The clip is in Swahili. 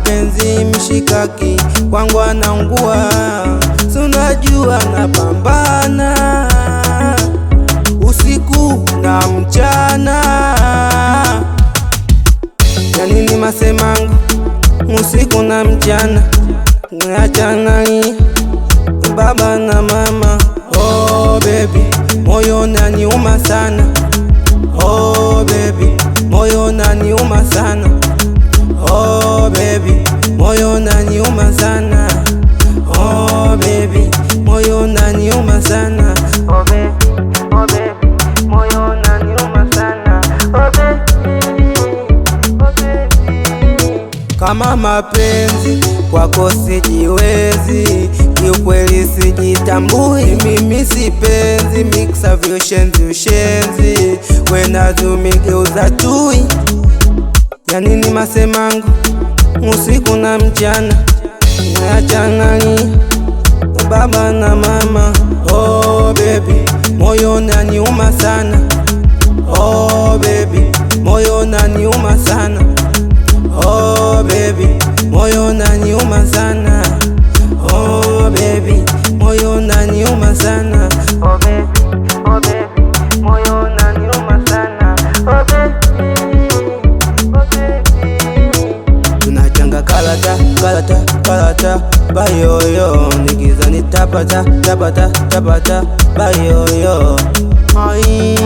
mapenzi mshikaki kwangu anaungua, sunajua napambana usiku na mchana. Ya nini masemangu usiku na mchana, niachana baba na mama. Oh baby, moyo unaniuma sana. Oh baby, moyo unaniuma sana. Oh baby, moyo unaniuma sana. Oh baby, moyo unaniuma sana. Oh baby, oh baby, moyo unaniuma sana. Oh baby, oh baby. Kama mapenzi kwako sijiwezi, kiukweli sijitambui, mimi sipenzi mixa vyoshenzi ushenzi, wenazumigeuza chui. Ya nini masemangu usiku na mchana, niachana baba na mama. Oh baby, moyo unaniuma sana. Oh baby, moyo unaniuma sana. Oh baby, moyo unaniuma sana. Oh baby, moyo unaniuma sana. Oh baby, oh baby, moyo unaniuma sana. Oh baby, oh baby. Tunachanga kalata bayoyo, nikiza nitapata bayoyo. Ai